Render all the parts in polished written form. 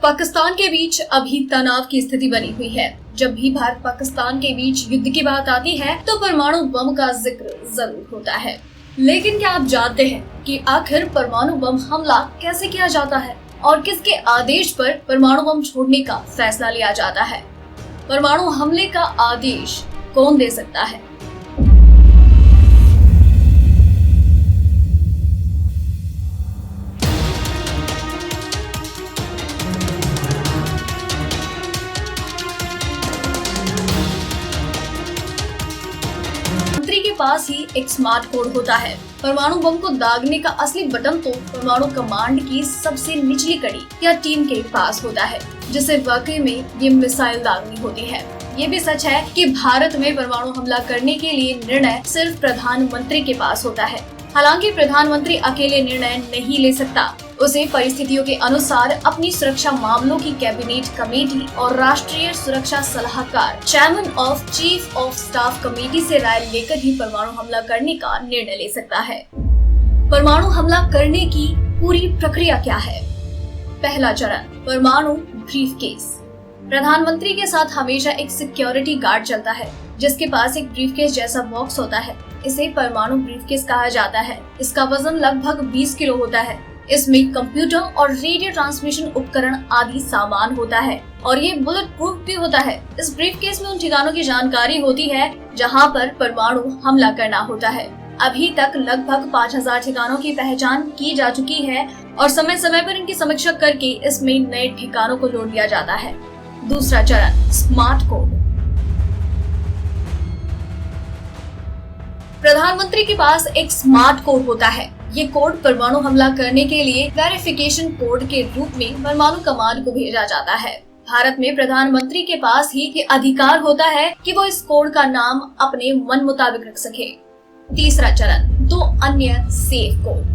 पाकिस्तान के बीच अभी तनाव की स्थिति बनी हुई है। जब भी भारत पाकिस्तान के बीच युद्ध की बात आती है तो परमाणु बम का जिक्र जरूर होता है। लेकिन क्या आप जानते हैं कि आखिर परमाणु बम हमला कैसे किया जाता है और किसके आदेश पर परमाणु बम छोड़ने का फैसला लिया जाता है? परमाणु हमले का आदेश कौन दे सकता है? मंत्री के पास ही एक स्मार्ट कोड होता है। परमाणु बम को दागने का असली बटन तो परमाणु कमांड की सबसे निचली कड़ी या टीम के पास होता है, जिसे वाकई में ये मिसाइल दागनी होती है। ये भी सच है कि भारत में परमाणु हमला करने के लिए निर्णय सिर्फ प्रधानमंत्री के पास होता है। हालांकि प्रधानमंत्री अकेले निर्णय नहीं ले सकता, उसे परिस्थितियों के अनुसार अपनी सुरक्षा मामलों की कैबिनेट कमेटी और राष्ट्रीय सुरक्षा सलाहकार chairman of chief of staff committee से राय लेकर ही परमाणु हमला करने का निर्णय ले सकता है। परमाणु हमला करने की पूरी प्रक्रिया क्या है? पहला चरण, परमाणु ब्रीफकेस। प्रधानमंत्री के साथ हमेशा एक सिक्योरिटी गार्ड चलता है, जिसके पास एक ब्रीफकेस जैसा बॉक्स होता है। इसे परमाणु ब्रीफकेस कहा जाता है। इसका वजन लगभग 20 किलो होता है। इसमें कंप्यूटर और रेडियो ट्रांसमिशन उपकरण आदि सामान होता है और ये बुलेट प्रूफ भी होता है। इस ब्रीफकेस में उन ठिकानों की जानकारी होती है जहां पर परमाणु हमला करना होता है। अभी तक लगभग 5000 ठिकानों की पहचान की जा चुकी है और समय समय पर इनकी समीक्षा करके इसमें नए ठिकानों को जोड़ दिया जाता है। दूसरा चरण, स्मार्ट कोड। प्रधानमंत्री के पास एक स्मार्ट कोड होता है। ये कोड परमाणु हमला करने के लिए वेरिफिकेशन कोड के रूप में परमाणु कमांड को भेजा जाता है। भारत में प्रधानमंत्री के पास ही ये अधिकार होता है कि वो इस कोड का नाम अपने मन मुताबिक रख सके। तीसरा चरण, 2 अन्य सेफ कोड।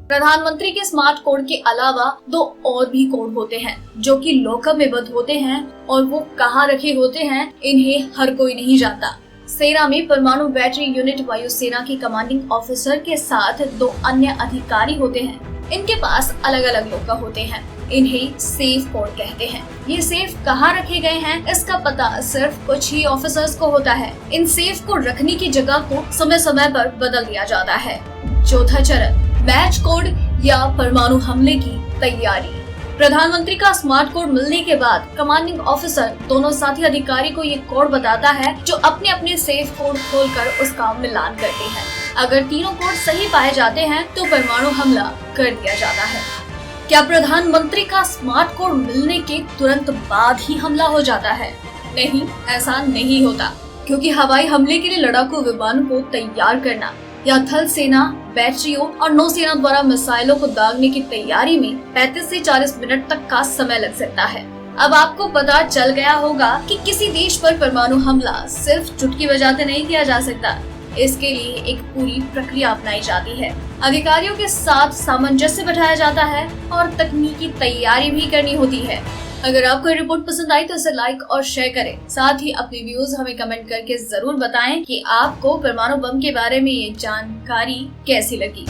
प्रधानमंत्री के स्मार्ट कोड के अलावा 2 और भी कोड होते हैं जो कि लॉकअप में बंद होते हैं और वो कहाँ रखे होते हैं इन्हें हर कोई नहीं जानता। सेना में परमाणु बैटरी यूनिट वायुसेना के कमांडिंग ऑफिसर के साथ 2 अन्य अधिकारी होते हैं। इनके पास अलग अलग लॉकअप होते हैं। इन्हें सेफ कोड कहते हैं। ये सेफ कहाँ रखे गए हैं इसका पता सिर्फ कुछ ही ऑफिसर्स को होता है। इन सेफ को रखने की जगह को समय समय पर बदल दिया जाता है। चौथा चरण, बैच कोड या परमाणु हमले की तैयारी। प्रधानमंत्री का स्मार्ट कोड मिलने के बाद कमांडिंग ऑफिसर दोनों साथी अधिकारी को ये कोड बताता है, जो अपने अपने सेफ कोड खोलकर उसका मिलान करते हैं। अगर तीनों कोड सही पाए जाते हैं तो परमाणु हमला कर दिया जाता है। क्या प्रधानमंत्री का स्मार्ट कोड मिलने के तुरंत बाद ही हमला हो जाता है? नहीं, ऐसा नहीं होता, क्योंकि हवाई हमले के लिए लड़ाकू विमानों को तैयार करना या थल सेना, बैटरियों और नौसेना द्वारा मिसाइलों को दागने की तैयारी में 35 से 40 मिनट तक का समय लग सकता है। अब आपको पता चल गया होगा कि किसी देश पर परमाणु हमला सिर्फ चुटकी बजाते नहीं किया जा सकता। इसके लिए एक पूरी प्रक्रिया अपनाई जाती है। अधिकारियों के साथ सामंजस्य बैठाया जाता है और तकनीकी तैयारी भी करनी होती है। अगर आपको रिपोर्ट पसंद आई तो इसे लाइक और शेयर करें। साथ ही अपने व्यूज हमें कमेंट करके जरूर बताएं कि आपको परमाणु बम के बारे में ये जानकारी कैसी लगी।